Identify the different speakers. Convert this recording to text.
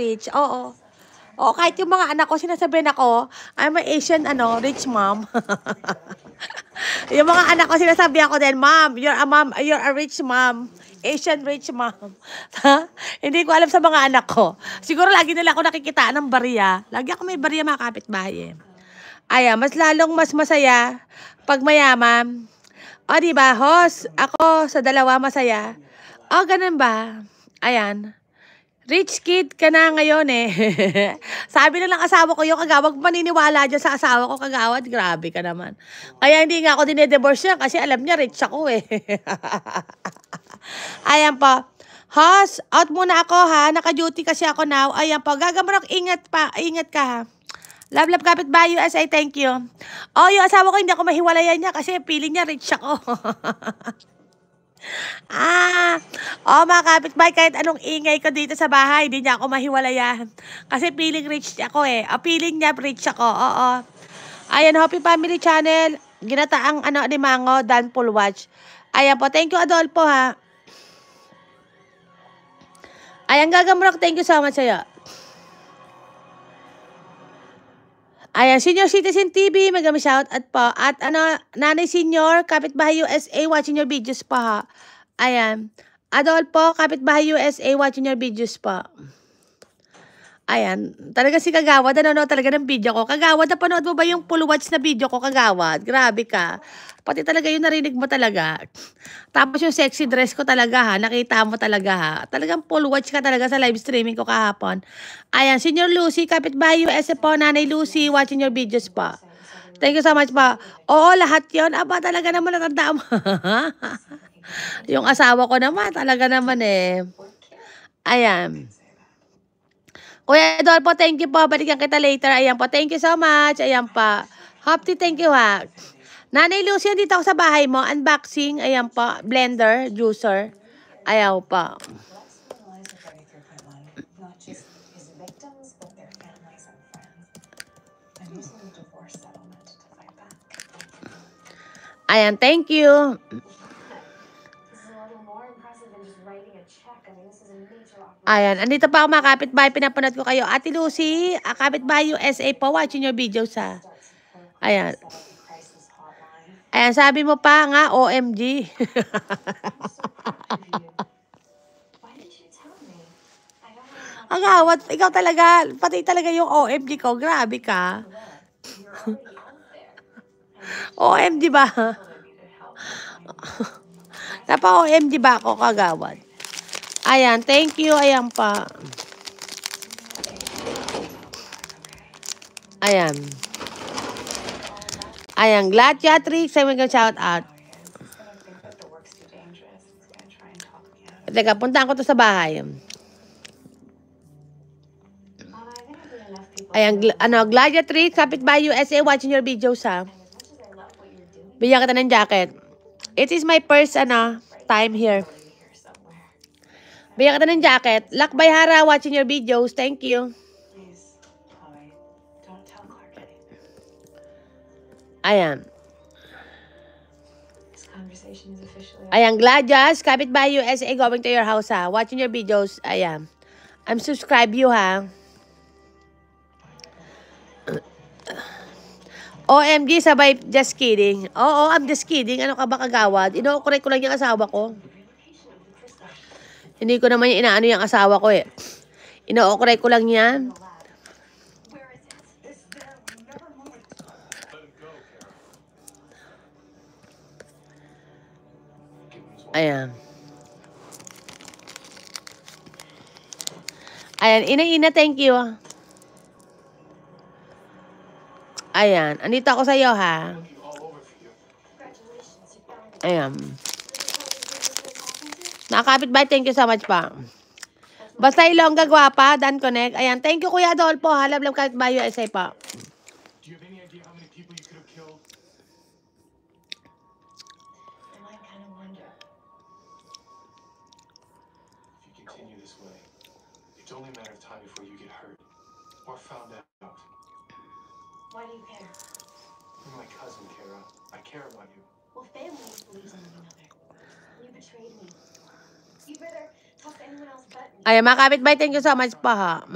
Speaker 1: rich. Oo. Oo, kahit yung mga anak ko, sinasabihin ako, I'm a Asian, rich mom. Yung mga anak ko, sinasabi ako din, Mom, you're a rich mom. Asian rich mom. Ha? Hindi ko alam sa mga anak ko. Siguro lagi nila ako nakikitaan ng barya. Lagi ako may barya mga kapitbahay. Ayan, mas masaya pag mayaman. O, diba, host, ako sa dalawa masaya. O, ganun ba? Ayan. Rich kid ka na ngayon eh. Sabi na lang asawa ko yung kagawad, maniniwala dyan sa asawa ko kagawad. Grabe ka naman. Kaya hindi nga ako dinedivorce niya kasi alam niya rich ako eh. Ayan po. Host, out muna ako ha. Naka-duty kasi ako now. Ayan po. Gagamrok, ingat pa. Ingat ka ha. Love kapitbahay USA, thank you. Oh, yung asawa ko hindi ako mahiwalayan niya kasi feeling niya rich ako. Mga kapitbahay, kahit anong ingay ko dito sa bahay, hindi niya ako mahiwalayan. Kasi feeling rich ako eh. Feeling niya rich ako, oo. Ayan, Happy Family Channel. Ginataang ni Mango, Dan Full Watch. Ayan po, thank you Adolfo ha. Ayan, Gagamrok, thank you so much sa'yo. Ayan, Senior Citizen TV, magami shout out po. At Nanay Senior, Kapitbahay USA, watching your videos pa ha. Ayan. Adolfo, Kapitbahay USA, watching your videos pa. Ayan. Talaga si Kagawad, nanonood talaga ng video ko. Kagawad, napanood mo ba yung full watch na video ko, Kagawad? Grabe ka. Pati talaga yung narinig mo talaga. Tapos yung sexy dress ko talaga ha. Nakita mo talaga ha. Talagang full watch ka talaga sa live streaming ko kahapon. Ayan, Senior Lucy, Kapitbahay USA po, Nanay Lucy, watching your videos pa. Thank you so much pa. Oo, lahat yun. Aba, talaga naman natanda mo. Yung asawa ko naman, talaga naman eh. Ayan. Kuya Adolfo, thank you po. Balikan kita later. Ayan po, thank you so much. Ayan pa. Hopti, thank you ha. Nanay Lucy, dito ako sa bahay mo. Unboxing. Ayan po. Blender, juicer. Ayaw pa. Ayan, thank you. Ayan, andito pa ako mga kapitbahay, pinapanood ko kayo. Ate Lucy, Kapitbahay USA po, watching your videos ha. Ayan. Ayan, sabi mo pa nga, OMG. Agawat, ikaw talaga, pati talaga yung OMG ko, grabe ka. OMG ba? Napa-OMG ba ako, Kagawad? Ayan, thank you. Ayan pa. Ayan. Ayan, Gladiatrix. Ay, mag shout out. Teka, puntaan ko to sa bahay. Ayan, Gladiatrix, Kapitbahay USA, watching your videos ha. Bigyan kita ng jacket. It is my first, time here. Bigyan kita ng jacket. Lakbay Hara, watching your videos. Thank you. Ayan. Ayan, Gladias, Kapitbahay USA, going to your house ha. Watching your videos. Ayan. I'm subscribe you ha. OMG, sabay, just kidding. Oo, I'm just kidding. Ano ka ba, Kagawad? Ino-correct ko lang yung asawa ko. Hindi ko naman yung inaano yung asawa ko eh. Ino-correct ko lang yan. Ayan. Ayan, Ina, thank you. Ayan, andito ako sa iyo ha. Ayan. Nakakapitbahay, thank you so much pa. Basta Ilongga, gwapa, Dan Connect. Ayan, thank you Kuya Adolfo. Halab-lab Kapitbahay USA pa. It's only a matter of time before you get hurt or found out. Why do you care? You're my cousin, Kara. I care about you. Well, families believe in one another. You betrayed me. You better talk to anyone else but me. Ay, mga kapitbahay, thank you so much pa ha.